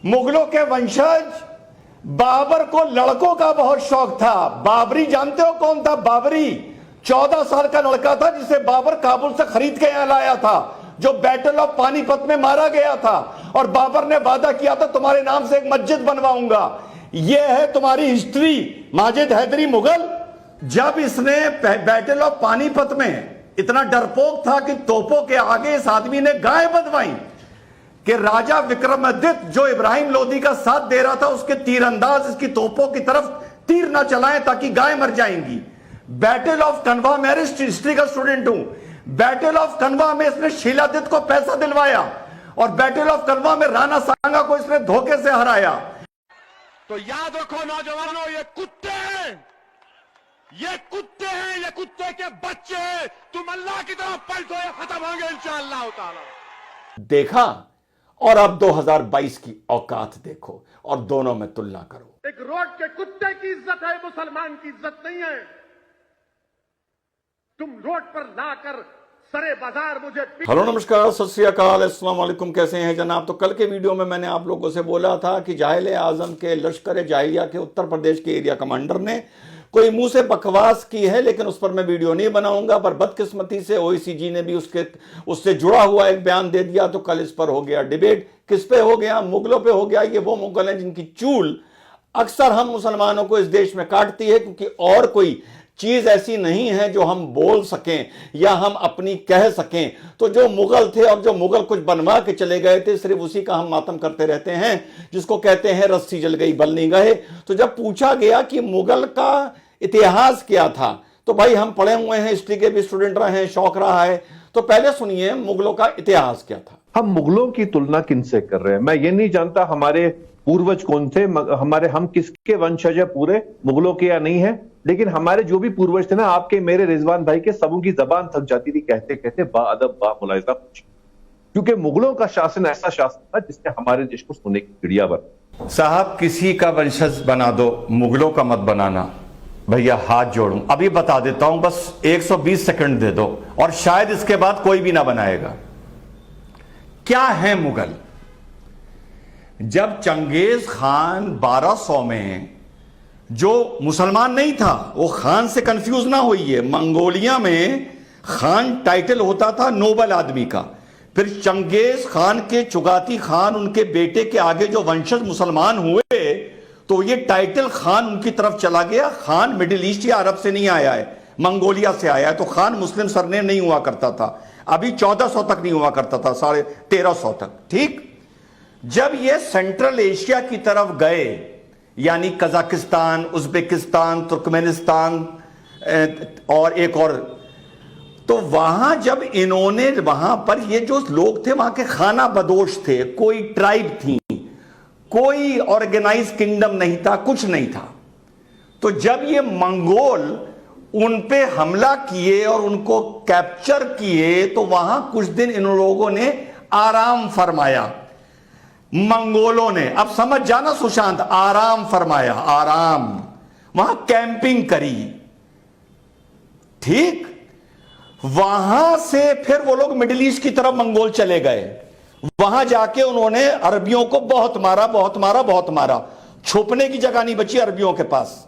मुगलों के वंशज, बाबर को लड़कों का बहुत शौक था। बाबरी जानते हो कौन था? बाबरी 14 साल का लड़का था जिसे बाबर काबुल से खरीद के यहां लाया था, जो बैटल ऑफ पानीपत में मारा गया था। और बाबर ने वादा किया था तुम्हारे नाम से एक मस्जिद बनवाऊंगा। यह है तुम्हारी हिस्ट्री। माजिद हैदरी मुगल, जब इसने बैटल ऑफ पानीपत में इतना डरपोक था कि तोपों के आगे इस आदमी ने गाय बंधवाई कि राजा विक्रमादित्य जो इब्राहिम लोदी का साथ दे रहा था उसके तीरंदाज इसकी तोपों की तरफ तीर ना चलाएं ताकि गाय मर जाएंगी। बैटल ऑफ कनवा, मैं हिस्ट्री का स्टूडेंट हूं, बैटल ऑफ कनवा में इसने शीलादित्य को पैसा दिलवाया और बैटल ऑफ कनवा में राणा सांगा को इसने धोखे से हराया। तो याद रखो नौजवानों, ये कुत्ते हैं, ये कुत्ते के बच्चे हैं। तुम अल्लाह की तरफ पलटो, ये खत्म होंगे इंशाअल्लाह ताला। देखा? और अब 2022 की औकात देखो और दोनों में तुलना करो। एक रोड के कुत्ते की इज्जत है, मुसलमान की इज्जत नहीं है। तुम रोड पर लाकर सरे बाजार मुझे। हेलो नमस्कार, सत श्री अकाल, अस्सलाम वालेकुम। कैसे हैं जनाब? तो कल के वीडियो में मैंने आप लोगों से बोला था कि जाहिल आजम के लश्कर जाहिलिया के उत्तर प्रदेश के एरिया कमांडर ने कोई मुंह से बकवास की है, लेकिन उस पर मैं वीडियो नहीं बनाऊंगा। पर बदकिस्मती से ओईसीजी ने भी उससे जुड़ा हुआ एक बयान दे दिया, तो कल इस पर हो गया डिबेट। किस पे हो गया? मुगलों पे हो गया। ये वो मुगल हैं जिनकी चूल अक्सर हम मुसलमानों को इस देश में काटती है, क्योंकि और कोई चीज ऐसी नहीं है जो हम बोल सकें या हम अपनी कह सकें। तो जो मुगल थे और जो मुगल कुछ बनवा के चले गए थे, सिर्फ उसी का हम मातम करते रहते हैं, जिसको कहते हैं रस्सी जल गई बल नहीं गए। तो जब पूछा गया कि मुगल का इतिहास क्या था, तो भाई हम पढ़े हुए हैं, हिस्ट्री के भी स्टूडेंट रहे हैं, शौक रहा है। तो पहले सुनिए मुगलों का इतिहास क्या था। हम मुगलों की तुलना किनसे कर रहे हैं? मैं ये नहीं जानता हमारे पूर्वज कौन थे, हम किसके वंशज है, पूरे मुगलों के या नहीं है। लेकिन हमारे जो भी पूर्वज थे ना, आपके मेरे रिजवान भाई के, सबों की जबान थक जाती थी कहते कहते बाअदब बा मुलायजा पूछ। क्योंकि मुगलों का शासन ऐसा शासन था जिसने हमारे देश को सोने की चिड़िया बना। साहब किसी का वंशज बना दो, मुगलों का मत बनाना। भैया हाथ जोड़ूं, अभी बता देता हूं, बस 120 सेकंड दे दो और शायद इसके बाद कोई भी ना बनाएगा। क्या है मुगल? जब चंगेज खान 1200 में, जो मुसलमान नहीं था, वो खान से कंफ्यूज ना होइए, मंगोलिया में खान टाइटल होता था नोबल आदमी का। फिर चंगेज खान के चुगाती खान, उनके बेटे के आगे जो वंशज मुसलमान हुए, तो ये टाइटल खान उनकी तरफ चला गया। खान मिडिल ईस्ट या अरब से नहीं आया है, मंगोलिया से आया है। तो खान मुस्लिम सरनेम नहीं हुआ करता था, अभी 1400 तक नहीं हुआ करता था, 1350 तक। ठीक, जब ये सेंट्रल एशिया की तरफ गए, यानी कजाकिस्तान, उज्बेकिस्तान, तुर्कमेनिस्तान और एक और, तो वहां जब इन्होंने, वहां पर ये जो लोग थे वहां के खाना बदोश थे, कोई ट्राइब थी, कोई ऑर्गेनाइज किंगडम नहीं था, कुछ नहीं था। तो जब ये मंगोल उन पे हमला किए और उनको कैप्चर किए, तो वहां कुछ दिन इन लोगों ने आराम फरमाया, मंगोलों ने। अब समझ जाना सुशांत, आराम फरमाया, आराम, वहां कैंपिंग करी। ठीक, वहां से फिर वो लोग मिडिल ईस्ट की तरफ मंगोल चले गए। वहां जाके उन्होंने अरबियों को बहुत मारा, बहुत मारा, बहुत मारा। छुपने की जगह नहीं बची अरबियों के पास।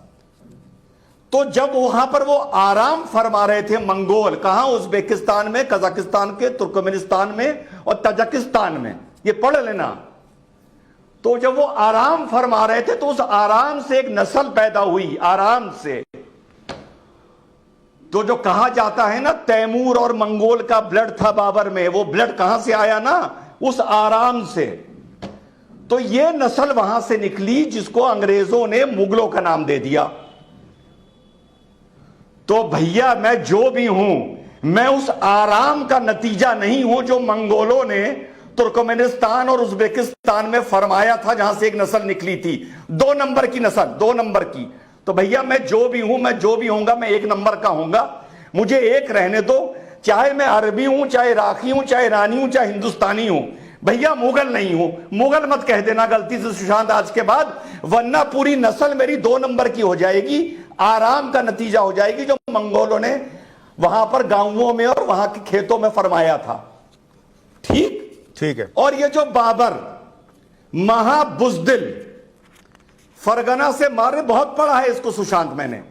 तो जब वहां पर वो आराम फरमा रहे थे मंगोल, कहां? उज्बेकिस्तान में, कजाकिस्तान के, तुर्कमेनिस्तान में और तजाकिस्तान में, ये पढ़ लेना। तो जब वो आराम फरमा रहे थे, तो उस आराम से एक नस्ल पैदा हुई, आराम से। तो जो कहा जाता है ना, तैमूर और मंगोल का ब्लड था बाबर में, वो ब्लड कहां से आया ना? उस आराम से। तो ये नस्ल वहां से निकली, जिसको अंग्रेजों ने मुगलों का नाम दे दिया। तो भैया मैं जो भी हूं, मैं उस आराम का नतीजा नहीं हूं जो मंगोलों ने तुर्कमेनिस्तान और उज्बेकिस्तान में फरमाया था, जहां से एक नस्ल निकली थी, 2 नंबर की नस्ल, 2 नंबर की। तो भैया मैं जो भी हूं, मैं जो भी होऊंगा, मैं 1 नंबर का होऊंगा। मुझे एक रहने दो, चाहे मैं अरबी हूं, चाहे इराकी हूं, चाहे ईरानी हूं, चाहे हिंदुस्तानी हूं। भैया मुगल नहीं हूं। मुगल मत कह देना गलती से सुशांत आज के बाद, वरना पूरी नस्ल मेरी 2 नंबर की हो जाएगी, आराम का नतीजा हो जाएगी, जो मंगोलों ने वहां पर गांवों में और वहां के खेतों में फरमाया था। ठीक, ठीक है। और ये जो बाबर, महाबुजदिल, फरगना से मारे, बहुत पढ़ा है इसको सुशांत मैंने,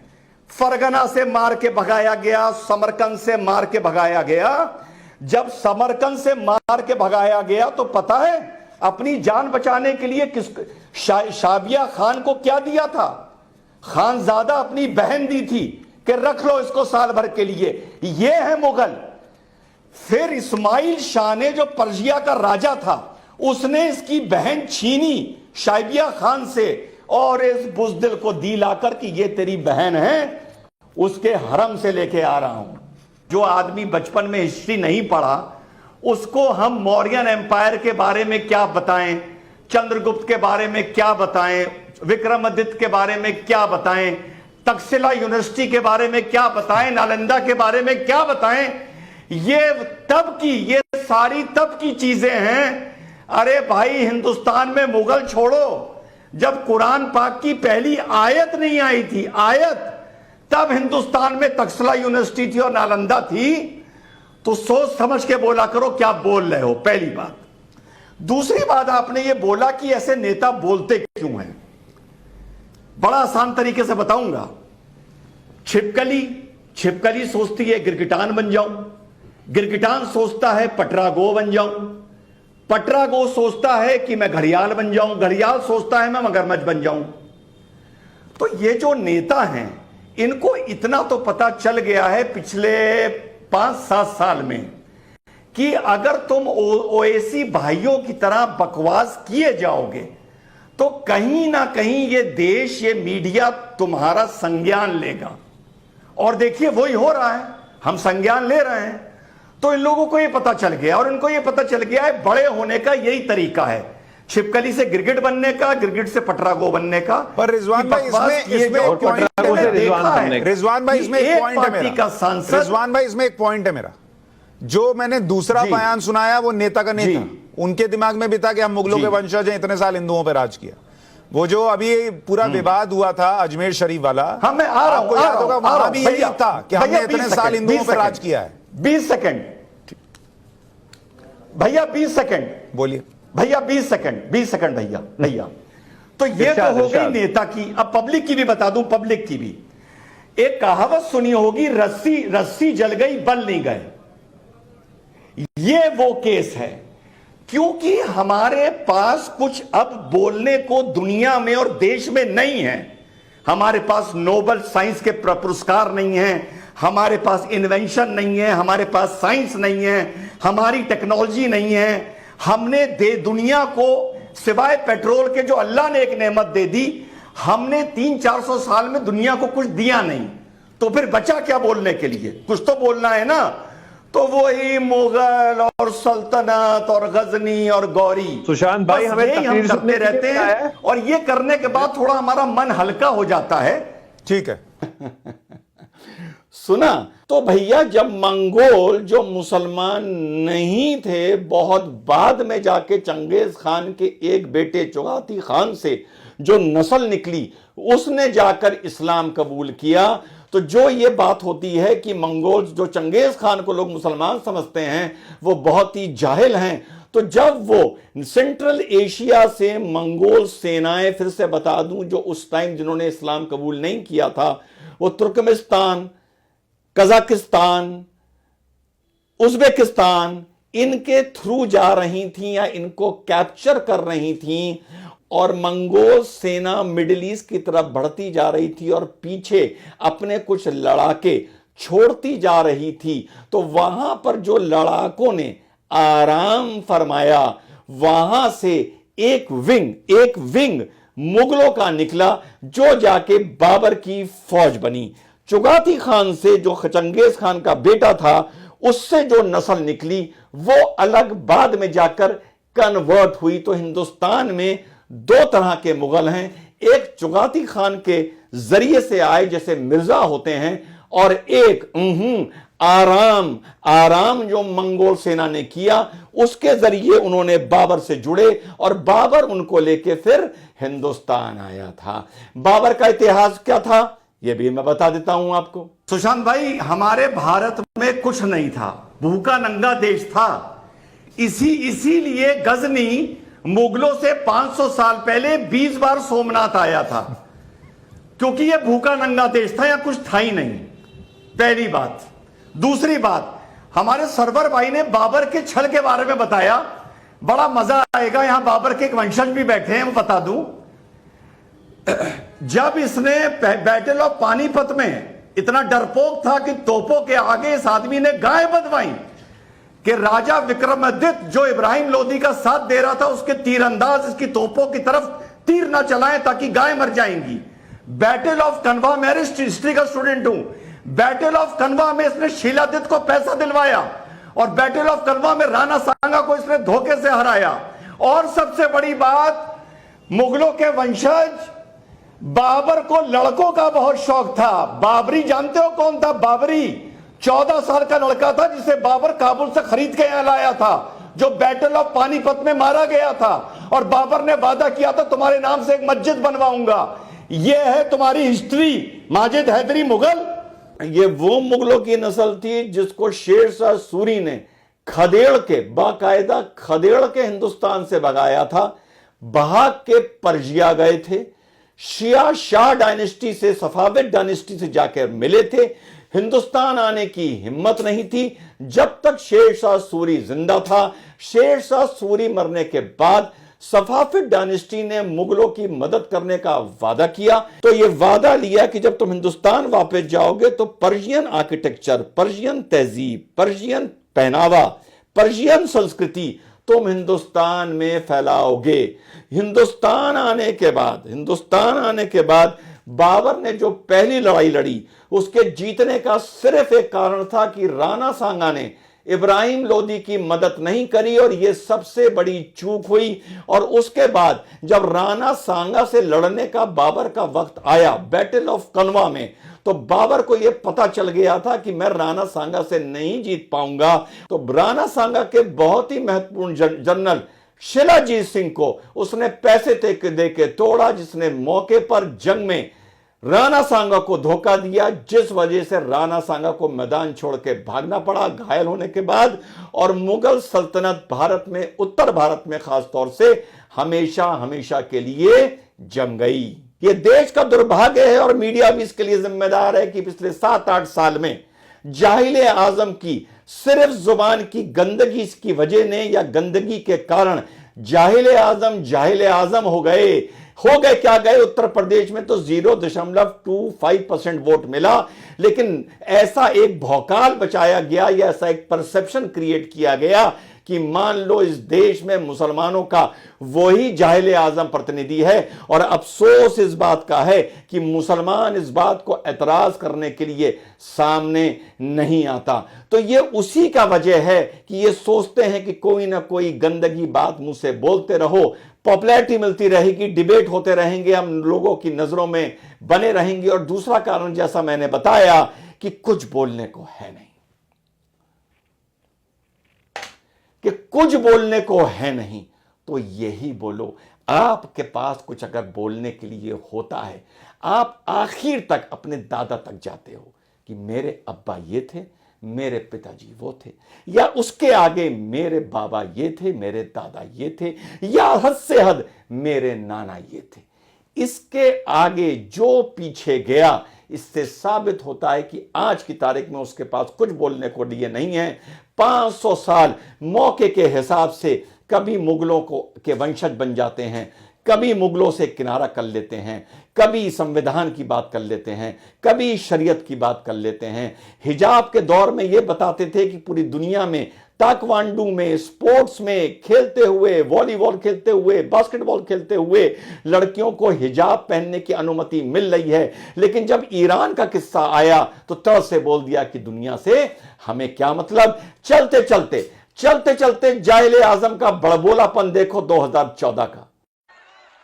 फरगना से मार के भगाया गया, समरकंद से मार के भगाया गया। जब समरकंद से मार के भगाया गया तो पता है अपनी जान बचाने के लिए शाबिया खान को क्या दिया था? खानजादा अपनी बहन दी थी कि रख लो इसको साल भर के लिए। ये है मुगल। फिर इस्माइल शाह ने, जो पर्शिया का राजा था, उसने इसकी बहन छीनी शाबिया खान से और इस बुजदिल को दी लाकर कि ये तेरी बहन है, उसके हरम से लेके आ रहा हूं। जो आदमी बचपन में हिस्ट्री नहीं पढ़ा उसको हम मौर्यन एम्पायर के बारे में क्या बताएं, चंद्रगुप्त के बारे में क्या बताएं, विक्रमादित्य के बारे में क्या बताएं, तक्षशिला यूनिवर्सिटी के बारे में क्या बताएं, नालंदा के बारे में क्या बताएं। ये सारी तब की चीजें हैं। अरे भाई, हिंदुस्तान में मुगल छोड़ो, जब कुरान पाक की पहली आयत नहीं आई थी, आयत, तब हिंदुस्तान में तक्षशिला यूनिवर्सिटी थी और नालंदा थी। तो सोच समझ के बोला करो क्या बोल रहे हो, पहली बात। दूसरी बात, आपने ये बोला कि ऐसे नेता बोलते क्यों हैं, बड़ा आसान तरीके से बताऊंगा। छिपकली सोचती है गिरगिटान बन जाऊं, गिरगिटान सोचता है पटरागो बन जाऊं, पटरागो सोचता है कि मैं घड़ियाल बन जाऊं, घड़ियाल सोचता है मैं मगरमच्छ बन जाऊं। तो ये जो नेता हैं, इनको इतना तो पता चल गया है पिछले 5-7 साल में कि अगर तुम ओवैसी भाइयों की तरह बकवास किए जाओगे तो कहीं ना कहीं ये देश, ये मीडिया तुम्हारा संज्ञान लेगा। और देखिए वही हो रहा है, हम संज्ञान ले रहे हैं। तो इन लोगों को ये पता चल गया, और इनको ये पता चल गया है बड़े होने का यही तरीका है, छिपकली से गिरगिट बनने का, गिरगिट से पटरागो बनने का। पर रिजवान भाई, इसमें एक पॉइंट है मेरा, जो मैंने दूसरा बयान सुनाया वो नेता का नेता, उनके दिमाग में भी था कि हम मुगलों के वंशज हैं, इतने साल हिंदुओं पर राज किया। वो जो अभी पूरा विवाद हुआ था अजमेर शरीफ वाला, मैं आ रहा हूं, याद होगा, वहां भी यही था कि हमने इतने साल हिंदुओं पर राज किया है। 20 सेकंड भैया, 20 सेकंड बोलिए भैया, 20 सेकंड भैया। तो ये तो हो गई नेता की। अब पब्लिक की भी बता दूं, पब्लिक की भी एक कहावत सुनी होगी, रस्सी जल गई बल नहीं गए। ये वो केस है, क्योंकि हमारे पास कुछ अब बोलने को दुनिया में और देश में नहीं है। हमारे पास नोबेल साइंस के पुरस्कार नहीं है, हमारे पास इन्वेंशन नहीं है, हमारे पास साइंस नहीं है, हमारी टेक्नोलॉजी नहीं है। हमने दुनिया को सिवाय पेट्रोल के, जो अल्लाह ने एक नेमत दे दी, हमने 300-400 साल में दुनिया को कुछ दिया नहीं। तो फिर बचा क्या बोलने के लिए? कुछ तो बोलना है ना। तो वही मुगल और सल्तनत और गजनी और गौरी, सुशांत भाई, हमें हम करते रहते हैं, और ये करने के बाद थोड़ा हमारा मन हल्का हो जाता है। ठीक है। सुना तो भैया, जब मंगोल जो मुसलमान नहीं थे, बहुत बाद में जाके चंगेज खान के एक बेटे चुगाती खान से जो नस्ल निकली, उसने जाकर इस्लाम कबूल किया। तो जो ये बात होती है कि मंगोल, जो चंगेज खान को लोग मुसलमान समझते हैं, वो बहुत ही जाहिल हैं। तो जब वो सेंट्रल एशिया से मंगोल सेनाएं, फिर से बता दूं, जो उस टाइम जिन्होंने इस्लाम कबूल नहीं किया था, वो तुर्कमेनिस्तान, कजाकिस्तान, उज्बेकिस्तान, इनके थ्रू जा रही थी या इनको कैप्चर कर रही थी, और मंगोल सेना मिडिल ईस्ट की तरफ बढ़ती जा रही थी और पीछे अपने कुछ लड़ाके छोड़ती जा रही थी। तो वहां पर जो लड़ाकों ने आराम फरमाया, वहां से एक विंग मुगलों का निकला, जो जाके बाबर की फौज बनी। चुगाती खान से, जो चंगेज खान का बेटा था, उससे जो नस्ल निकली, वो अलग बाद में जाकर कन्वर्ट हुई। तो हिंदुस्तान में 2 तरह के मुगल हैं, एक चुगाती खान के जरिए से आए जैसे मिर्जा होते हैं, और एक आराम जो मंगोल सेना ने किया, उसके जरिए उन्होंने बाबर से जुड़े, और बाबर उनको लेके फिर हिंदुस्तान आया था। बाबर का इतिहास क्या था, यह भी मैं बता देता हूं आपको। सुशांत भाई, हमारे भारत में कुछ नहीं था, भूखा नंगा देश था। इसीलिए गजनी मुगलों से 500 साल पहले 20 बार सोमनाथ आया था, क्योंकि यह भूखा नंगा देश था, या कुछ था ही नहीं। पहली बात। दूसरी बात, हमारे सरवर भाई ने बाबर के छल के बारे में बताया, बड़ा मजा आएगा। यहां बाबर के एक वंशज भी बैठे हैं, मैं बता दूं। जब इसने बैटल ऑफ पानीपत में इतना डरपोक था कि तोपों के आगे इस आदमी ने गाय बंधवाई कि राजा विक्रमादित्य जो इब्राहिम लोदी का साथ दे रहा था, उसके तीरंदाज इसकी तोपों की तरफ तीर ना चलाएं ताकि गाय मर जाएंगी। बैटल ऑफ कनवा, मैं हिस्ट्री का स्टूडेंट हूं, बैटल ऑफ कनवा में इसने शीलादित्य को पैसा दिलवाया, और बैटल ऑफ कनवा में राणा सांगा को इसने धोखे से हराया। और सबसे बड़ी बात, मुगलों के वंशज बाबर को लड़कों का बहुत शौक था। बाबरी जानते हो कौन था? बाबरी 14 साल का लड़का था जिसे बाबर काबुल से खरीद के यहां लाया था, जो बैटल ऑफ पानीपत में मारा गया था। और बाबर ने वादा किया था तुम्हारे नाम से एक मस्जिद बनवाऊंगा। यह है तुम्हारी हिस्ट्री। माजिद हैदरी मुगल, ये वो मुगलों की नस्ल थी जिसको शेरशाह सूरी ने खदेड़ के, बाकायदा खदेड़ के हिंदुस्तान से भगाया था। भाग के पर्जिया गए थे, शिया शाह डायनेस्टी से, सफाविद डायनेस्टी से जाकर मिले थे। हिंदुस्तान आने की हिम्मत नहीं थी जब तक शेरशाह सूरी जिंदा था। शेरशाह सूरी मरने के बाद सफाविद डायनेस्टी ने मुगलों की मदद करने का वादा किया। तो यह वादा लिया कि जब तुम हिंदुस्तान वापस जाओगे तो पर्शियन आर्किटेक्चर, पर्शियन तहजीब, पर्शियन पहनावा, पर्शियन संस्कृति तुम हिंदुस्तान में फैलाओगे। हिंदुस्तान आने के बाद बाबर ने जो पहली लड़ाई लड़ी, उसके जीतने का सिर्फ एक कारण था कि राणा सांगा ने इब्राहिम लोदी की मदद नहीं करी, और यह सबसे बड़ी चूक हुई। और उसके बाद जब राणा सांगा से लड़ने का बाबर का वक्त आया बैटल ऑफ कनवा में, तो बाबर को यह पता चल गया था कि मैं राणा सांगा से नहीं जीत पाऊंगा। तो राणा सांगा के बहुत ही महत्वपूर्ण जनरल शिलाजीत सिंह को उसने पैसे दे के तोड़ा, जिसने मौके पर जंग में राणा सांगा को धोखा दिया, जिस वजह से राणा सांगा को मैदान छोड़ के भागना पड़ा घायल होने के बाद। और मुगल सल्तनत भारत में, उत्तर भारत में खास तौर से हमेशा हमेशा के लिए जम गई। यह देश का दुर्भाग्य है, और मीडिया भी इसके लिए जिम्मेदार है कि पिछले 7-8 साल में जाहिले आजम की सिर्फ जुबान की गंदगी की वजह ने, या गंदगी के कारण जाहिले आजम हो गए। क्या गए? उत्तर प्रदेश में तो 0.25% वोट मिला, लेकिन ऐसा एक भौकाल बचाया गया, या ऐसा एक परसेप्शन क्रिएट किया गया कि मान लो इस देश में मुसलमानों का वही जाहिले आजम प्रतिनिधि है। और अफसोस इस बात का है कि मुसलमान इस बात को एतराज करने के लिए सामने नहीं आता। तो ये उसी का वजह है कि ये सोचते हैं कि कोई ना कोई गंदगी बात मुंह से बोलते रहो, पॉपुलैरिटी मिलती रहेगी, डिबेट होते रहेंगे, हम लोगों की नजरों में बने रहेंगे। और दूसरा कारण, जैसा मैंने बताया, कि कुछ बोलने को है नहीं, तो यही बोलो। आपके पास कुछ अगर बोलने के लिए होता है, आप आखिर तक अपने दादा तक जाते हो कि मेरे अब्बा ये थे, मेरे पिताजी वो थे, या उसके आगे मेरे बाबा ये थे, मेरे दादा ये थे, या हद से हद मेरे नाना ये थे। इसके आगे जो पीछे गया, इससे साबित होता है कि आज की तारीख में उसके पास कुछ बोलने को लिए नहीं है। 500 साल मौके के हिसाब से कभी मुगलों के वंशज बन जाते हैं, कभी मुगलों से किनारा कर लेते हैं, कभी संविधान की बात कर लेते हैं, कभी शरीयत की बात कर लेते हैं। हिजाब के दौर में ये बताते थे कि पूरी दुनिया में ताइक्वांडो में, स्पोर्ट्स में खेलते हुए, वॉलीबॉल खेलते हुए, बास्केटबॉल खेलते हुए लड़कियों को हिजाब पहनने की अनुमति मिल रही है। लेकिन जब ईरान का किस्सा आया तो तड़ से बोल दिया कि दुनिया से हमें क्या मतलब। चलते चलते जाहिले आजम का बड़बोलापन देखो 2014 का।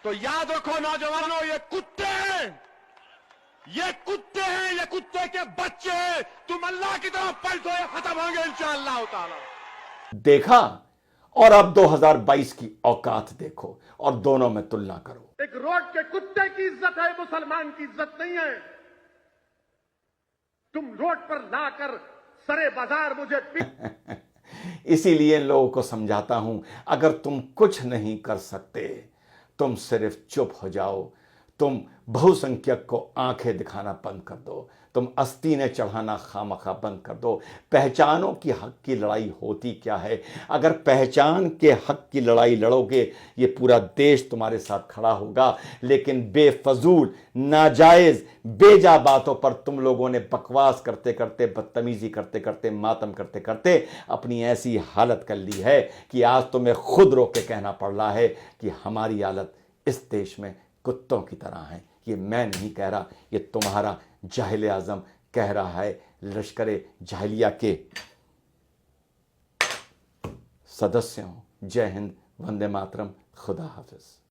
तो याद रखो नौजवानों, ये कुत्ते हैं, ये कुत्ते के बच्चे हैं। तुम अल्लाह की तरफ पलटो, ये खत्म होंगे इंशाअल्लाह ताला। देखा, और अब 2022 की औकात देखो, और दोनों में तुलना करो। एक रोड के कुत्ते की इज्जत है, मुसलमान की इज्जत नहीं है। तुम रोड पर लाकर सरे बाजार मुझे इसीलिए लोगों को समझाता हूं, अगर तुम कुछ नहीं कर सकते, तुम सिर्फ चुप हो जाओ, तुम बहुसंख्यक को आंखें दिखाना बंद कर दो, तुम आस्तीनें चढ़ाना खामखा बंद कर दो। पहचानो कि हक की लड़ाई होती क्या है। अगर पहचान के हक की लड़ाई लड़ोगे, ये पूरा देश तुम्हारे साथ खड़ा होगा। लेकिन बेफजूल, नाजायज, बेजा बातों पर तुम लोगों ने बकवास करते करते, बदतमीजी करते करते, मातम करते करते अपनी ऐसी हालत कर ली है कि आज तुम्हें खुद रो के कहना पड़ रहा है कि हमारी हालत इस देश में कुत्तों की तरह है। ये मैं नहीं कह रहा, ये तुम्हारा जाहिल आजम कह रहा है, लश्करे जाहिलिया के सदस्यों। जय हिंद, वंदे मातरम, खुदा हाफिज।